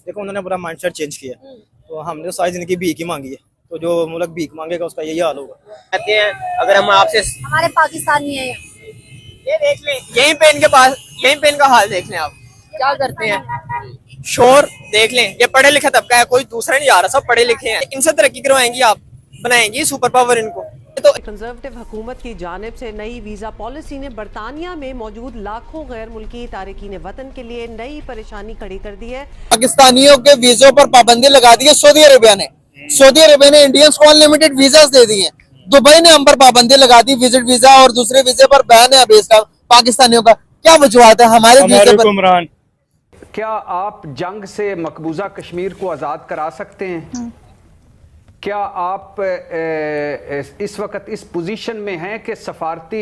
देखो उन्होंने पूरा माइंडसेट चेंज किया, तो हमने तो सारी जिंदगी भीख ही मांगी है, तो जो मुल्क भीख मांगेगा उसका यही हाल होगा। कहते हैं अगर हम आपसे हमारे पाकिस्तानी है ये देख लें, यहीं पे इनके पास, यहीं पे इनका हाल देख लें आप क्या करते हैं। शोर देख लें, ये पढ़े लिखे तबका है, कोई दूसरा नहीं आ रहा, सब पढ़े लिखे हैं। इनसे तरक्की करवाएंगी आप, बनाएंगी सुपर पावर इनको। तो कंजर्वेटिव हुकूमत की जानिब से नई वीज़ा पॉलिसी ने बरतानिया में मौजूद लाखों गैर मुल्की तारकीन वतन के लिए नई परेशानी खड़ी कर दी है। पाकिस्तानियों के वीज़ों पर पाबंदी लगा दी है सऊदी अरेबिया ने। सऊदी अरेबिया ने इंडियंस को अनलिमिटेड वीजास दे दिए। दुबई ने हम पर पाबंदी लगा दी, विजिट वीजा और दूसरे वीजे पर बैन है अभी इसका पाकिस्तानियों का। क्या वजूहत है हमारे वीजे पर? क्या आप जंग से मकबूजा कश्मीर को आज़ाद करा सकते हैं? क्या आप इस वक्त इस पोजीशन में हैं कि सफारती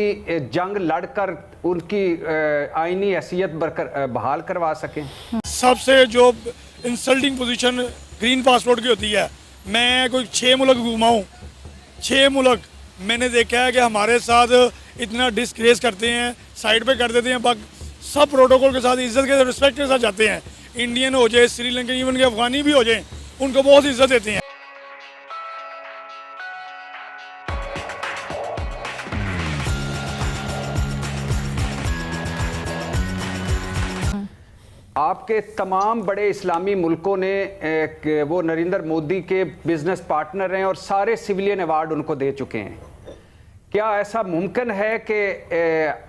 जंग लड़कर उनकी आईनी हैसियत बहाल करवा सकें? सबसे जो इंसल्टिंग पोजीशन ग्रीन पासपोर्ट की होती है, मैं कोई 6 मुल्क घूमा हूँ, 6 मुल्क मैंने देखा है कि हमारे साथ इतना डिस्ग्रेस करते हैं, साइड पे कर देते हैं, सब प्रोटोकॉल के साथ, इज्जत के रिस्पेक्ट के साथ जाते हैं। इंडियन हो जाए, श्रीलंकन, इवन के अफगानी भी हो जाए, उनको बहुत इज्जत देते हैं। आपके तमाम बड़े इस्लामी मुल्कों ने वो नरेंद्र मोदी के बिजनेस पार्टनर हैं और सारे सिविलियन अवार्ड उनको दे चुके हैं। क्या ऐसा मुमकिन है कि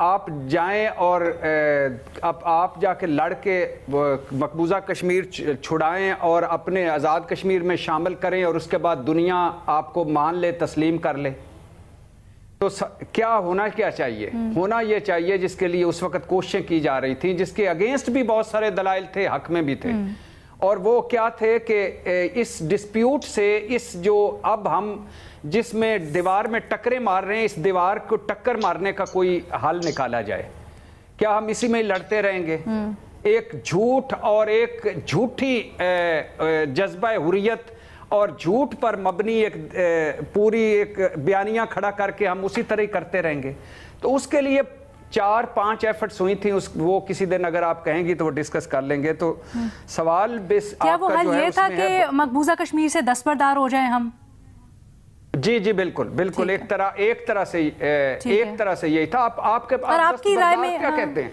आप जाएं और अब आप जाके लड़ के मकबूजा कश्मीर छुड़ाएं और अपने आज़ाद कश्मीर में शामिल करें और उसके बाद दुनिया आपको मान ले, तस्लीम कर ले? तो क्या होना क्या चाहिए? होना ये चाहिए जिसके लिए उस वक्त कोशिशें की जा रही थी, जिसके अगेंस्ट भी बहुत सारे दलाइल थे, हक में भी थे, और वो क्या थे कि इस डिस्प्यूट से, इस जो अब हम जिसमें दीवार में टक्करें मार रहे हैं, इस दीवार को टक्कर मारने का कोई हल निकाला जाए। क्या हम इसी में लड़ते रहेंगे? एक झूठ और एक झूठी जज्बा हुर्रियत और झूठ पर मबनी एक पूरी एक बयानियां खड़ा करके हम उसी तरह ही करते रहेंगे? तो उसके लिए 4-5 एफर्ट्स हुई थी, वो किसी दिन अगर आप कहेंगी तो वो डिस्कस कर लेंगे। तो सवाल क्या वो हल ये था कि मकबूजा कश्मीर से दस्तबरदार हो जाए हम? जी जी बिल्कुल बिल्कुल, एक तरह से यही था। आपके और आपकी राय में क्या कहते हैं?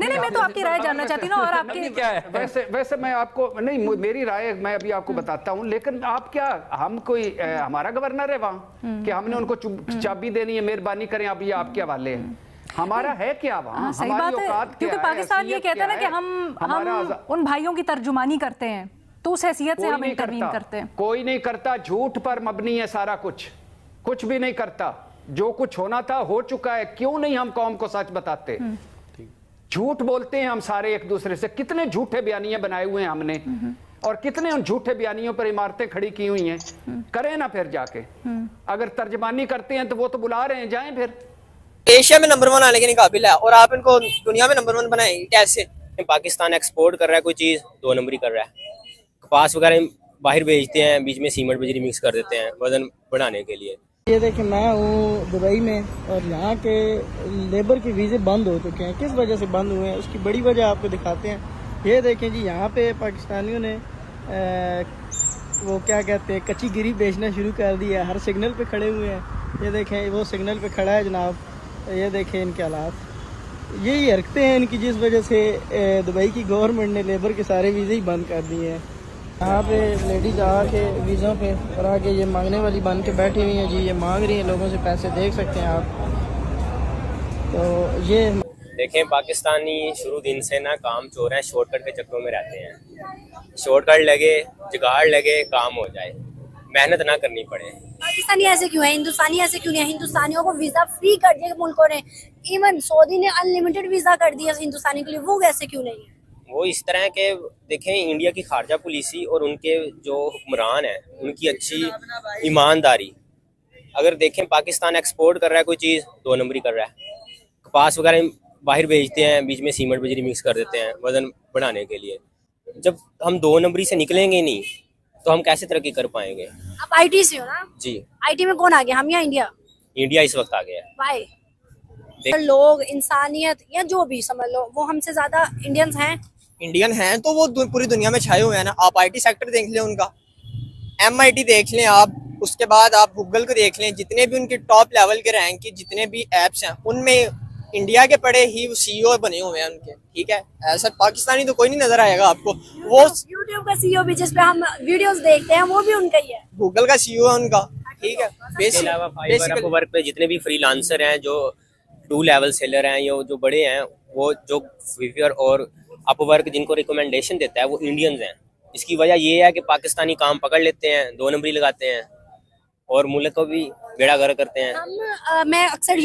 नहीं, मैं तो आपकी राय जानना चाहती हूँ। और आपकी क्या है? वैसे मैं आपको नहीं, मेरी राय मैं अभी आपको बताता हूँ, लेकिन आप क्या, हम कोई हमारा गवर्नर है वहाँ कि हमने उनको चाबी देनी है, मेहरबानी करें आप, ये आपके हवाले है? हमारा है क्या वहाँ? सही बात है, क्योंकि पाकिस्तान ये कहता है ना कि हम उन भाइयों की तर्जुमानी करते हैं, तो उस हैसियत से हम इंटरवीन करते हैं। कोई नहीं करता, झूठ पर मबनी है सारा कुछ भी नहीं करता। जो कुछ होना था हो चुका है, क्यों नहीं हम कौम को सच बताते? झूठ बोलते हैं हम सारे एक दूसरे से। कितने झूठे बयानियां बनाए हुए हैं हमने, और कितने उन झूठे बयानियों पर इमारतें खड़ी की हुई हैं। करें ना फिर जाके, अगर तर्जमानी करते हैं तो वो तो बुला रहे हैं, जाएं फिर। एशिया में नंबर 1 आने के काबिल है, और आप इनको दुनिया में नंबर 1 बनाएंगे कैसे? पाकिस्तान एक्सपोर्ट कर रहा है कोई चीज, 2 नंबरी कर रहा है। कपास वगैरह बाहर भेजते हैं, बीच में सीमेंट बजरी मिक्स कर देते हैं वजन बढ़ाने के लिए। ये देखिए, मैं हूँ दुबई में और यहाँ के लेबर के वीज़े बंद हो चुके हैं। किस वजह से बंद हुए हैं उसकी बड़ी वजह आपको दिखाते हैं। ये देखें जी, यहाँ पे पाकिस्तानियों ने वो क्या कहते हैं, कच्ची गिरी बेचना शुरू कर दिया है। हर सिग्नल पे खड़े हुए हैं। ये देखें, वो सिग्नल पे खड़ा है जनाब, ये देखें इनके हालात। यही हरकतें हैं इनकी, जिस वजह से दुबई की गवर्नमेंट ने लेबर के सारे वीज़े ही बंद कर दिए हैं। यहाँ पे लेडीज आके वीज़ों पे और आके ये मांगने वाली बन के बैठी हुई हैं जी, ये मांग रही हैं लोगों से पैसे, देख सकते हैं आप। तो ये देखें, पाकिस्तानी शुरू दिन से ना काम चोर हैं, शॉर्टकट के चक्करों में रहते हैं। शॉर्टकट लगे, जुगाड़ लगे, काम हो जाए, मेहनत ना करनी पड़े। पाकिस्तानी ऐसे क्यों है, हिंदुस्तानी ऐसे क्यों नहीं है? हिंदुस्तानियों को वीजा फ्री कर दिया मुल्कों ने, इवन सऊदी ने अनलिमिटेड वीजा कर दिया हिंदुस्तानी के लिए, वो ऐसे क्यों नहीं है? वो इस तरह के, देखें, इंडिया की खारजा पुलिसी और उनके जो हुक्मरान हैं उनकी अच्छी ईमानदारी। अगर देखें, पाकिस्तान एक्सपोर्ट कर रहा है कोई चीज़, 2 नंबरी कर रहा है। कपास वगैरह बाहर भेजते हैं, बीच में सीमेंट बजरी मिक्स कर देते हैं वजन बढ़ाने के लिए। जब हम 2 नंबरी से निकलेंगे नहीं तो हम कैसे तरक्की कर पाएंगे? आप IT से हो ना? जी। IT में कौन आ गया, हम या इंडिया? इंडिया इस वक्त आ गया है। भाई लोग, इंसानियत या जो भी समझ लो, वो हमसे ज्यादा इंडियंस हैं। इंडियन हैं तो वो पूरी दुनिया में छाए हुए हैं ना। आप IT सेक्टर देख लें उनका, MIT देख लें आप, उसके बाद आप गूगल को देख लें, जितने भी उनके टॉप लेवल के रैंक के जितने भी ऐप्स हैं उनमें इंडिया के पड़े ही CEO बने हुए हैं उनके, ठीक है। ऐसा पाकिस्तानी तो कोई नहीं नजर आएगा आपको। वो यूट्यूब का CEO भी जिस पे हम वीडियोस देखते हैं वो भी उनका ही है, गूगल का CEO है उनका, ठीक है। इसके अलावा फाइवर, अपवर्क पे जितने भी फ्रीलांसर हैं, जो 2 लेवल सेलर हैं, या जो बड़े हैं, वो जो फाइवर और अपवर्क जिनको रिकमेंडेशन देता है वो इंडियंस हैं। इसकी वजह ये है कि पाकिस्तानी काम पकड़ लेते हैं, 2 नंबरी लगाते हैं और मुल्क को भी बेड़ा गर्क करते हैं। मैं अक्सर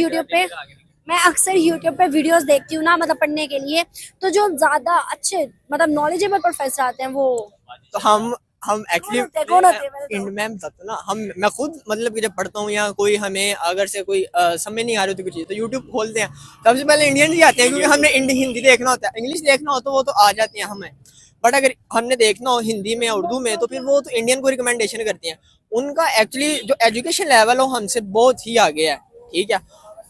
यूट्यूब पे वीडियोस देखती हूँ ना, मतलब पढ़ने के लिए, तो जो ज्यादा अच्छे मतलब नॉलेजेबल प्रोफेसर आते हैं वो तो हम एक्चुअली कौन होते हैं? मैम बताता ना, मैं खुद मतलब कि जब पढ़ता हूँ या कोई हमें अगर से कोई समझ नहीं आ रही होती कुछ चीज़ तो यूट्यूब खोलते हैं, सबसे पहले इंडियन ही आते हैं, क्योंकि हमने हिंदी देखना होता है, इंग्लिश देखना हो तो वो तो आ जाती हैं हमें, बट अगर हमने देखना हो हिंदी में, उर्दू में, तो फिर वो तो इंडियन को रिकमेंडेशन करती हैं। उनका एक्चुअली जो एजुकेशन लेवल हो हमसे बहुत ही आगे है, ठीक है।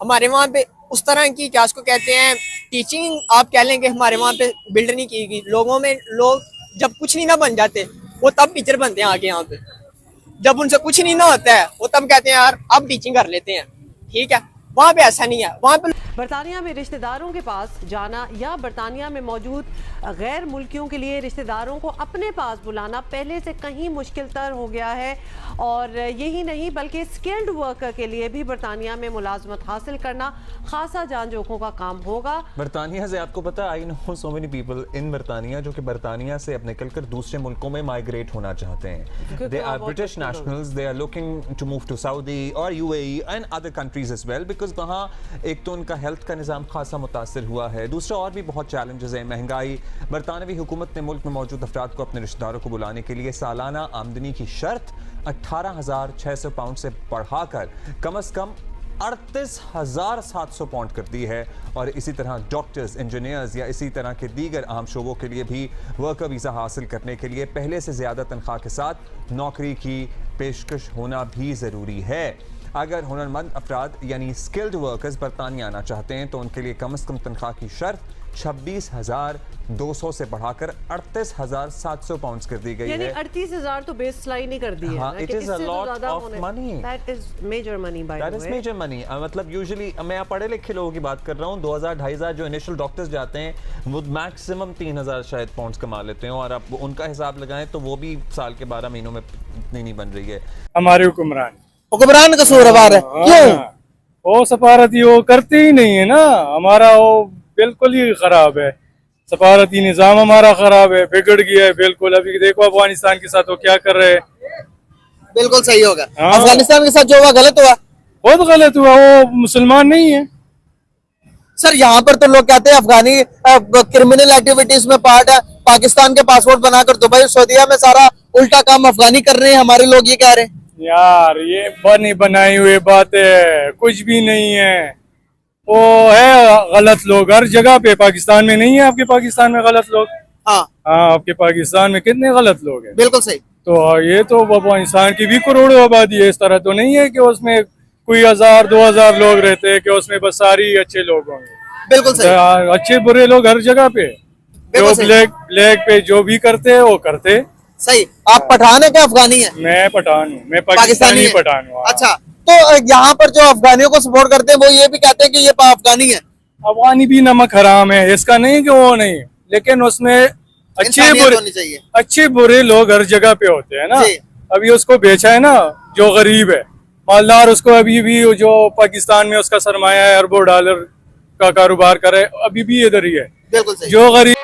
हमारे वहाँ पे उस तरह की क्या उसको कहते हैं टीचिंग आप कह लेंगे, हमारे वहाँ पे बिल्ड नहीं की गई। लोगों में लोग जब कुछ नहीं ना बन जाते वो तब टीचर बनते हैं आके यहाँ पे, जब उनसे कुछ नहीं ना होता है वो तब कहते हैं यार अब टीचिंग कर लेते हैं, ठीक है। वहाँ पे ऐसा नहीं है, वहाँ पे बरतानिया में रिश्तेदारों के पास जाना या बरतानिया में मौजूद गैर मुल्कियों के लिए रिश्तेदारों को अपने पास बुलाना पहले से कहीं मुश्किल तर हो गया है। और यही नहीं बल्कि स्किल्ड वर्कर के लिए भी बरतानिया में मुलाजमत हासिल करना खासा जान जोखों का काम होगा। बरतानिया से आपको पता है, I know so many people in बरतानिया जो कि बरतानिया से अब निकलकर दूसरे मुल्कों में माइग्रेट होना चाहते हैं। They are British nationals, they are looking to move to Saudi और UAE and other countries as well, because वहाँ एक तो उनका हेल्थ का निज़ाम खासा मुतासर हुआ है, दूसरा और भी बहुत चैलेंजेस हैं, महंगाई। बरतानवी हुकूमत ने मुल्क में मौजूद अफराद को अपने रिश्तेदारों को बुलाने के लिए सालाना आमदनी की शर्त 18,600 पाउंड से बढ़ाकर कम से कम 38,700 पाउंड कर दी है। और इसी तरह डॉक्टर्स, इंजीनियर्स या इसी तरह के दीगर अहम शोबों के लिए भी वर्कर वीज़ा हासिल करने के लिए पहले से ज़्यादा तनख्वाह के साथ नौकरी की पेशकश होना भी ज़रूरी है। अगर हुनरमंद अफराद यानी स्किल्ड वर्कर्स बरतानिया आना चाहते हैं तो उनके लिए कम से कम तनख्वाह की शर्त 26,200 से बढ़ाकर 38,700 पाउंड कर दी गई यानी है। 38,000 तो बेस लाइन ही कर दी है। हाँ, it is a lot of money. That is major money by the way. That is major money. मतलब यूजुअली मैं पढ़े लिखे लोगों की बात कर रहा हूँ, 2,000-2,500 जो इनिशियल डॉक्टर्स जाते हैं वो मैक्सिमम 3,000 शायद पाउंड कमा लेते हैं, और आप उनका हिसाब लगाएं तो वो भी साल के 12 महीनों में इतनी नहीं बन रही है। हमारे हुक्मरान कसूरवार है, क्यों? वो सफारती वो करते ही नहीं है ना, हमारा वो बिल्कुल ही खराब है, सफारती निज़ाम हमारा खराब है, बिगड़ गया है बिल्कुल। अभी देखो अफगानिस्तान के साथ वो क्या कर रहे हैं, बिल्कुल सही होगा। हाँ। अफगानिस्तान के साथ जो हुआ गलत हुआ, बहुत गलत हुआ, वो मुसलमान नहीं है। सर यहाँ पर तो लोग कहते हैं अफगानी क्रिमिनल एक्टिविटीज में पार्ट है, पाकिस्तान के पासपोर्ट बनाकर दुबई सऊदीया में सारा उल्टा काम अफगानी कर रहे हैं, हमारे लोग ये कह रहे हैं। यार ये बनी बनाई हुई बात है, कुछ भी नहीं है, वो है गलत लोग हर जगह पे। पाकिस्तान में नहीं है, आपके पाकिस्तान में गलत लोग? हाँ हाँ, आपके पाकिस्तान में कितने गलत लोग हैं? बिल्कुल सही। तो ये तो अफगानिस्तान की भी करोड़ों आबादी है, इस तरह तो नहीं है कि उसमें कोई 1,000-2,000 लोग रहते हैं कि उसमें बस सारी अच्छे लोग होंगे। बिल्कुल सही। अच्छे बुरे लोग हर जगह पे, जो ब्लैक पे जो भी करते हैं वो करते। सही। आप पठान है क्या अफगानी है? मैं पठान हूँ, मैं पाकिस्तानी पठान हूँ। अच्छा, तो यहाँ पर जो अफगानियों को सपोर्ट करते हैं वो ये भी कहते हैं कि ये अफगानी है। अफगानी भी नमक हराम है, इसका नहीं कि वो नहीं, लेकिन उसमें अच्छे बुरे लोग हर जगह पे होते हैं ना। अभी उसको बेचा है ना जो गरीब है, मालदार, उसको अभी भी जो पाकिस्तान में उसका सरमाया है अरबों डॉलर का कारोबार करे, अभी भी इधर ही है। बिल्कुल सही। जो गरीब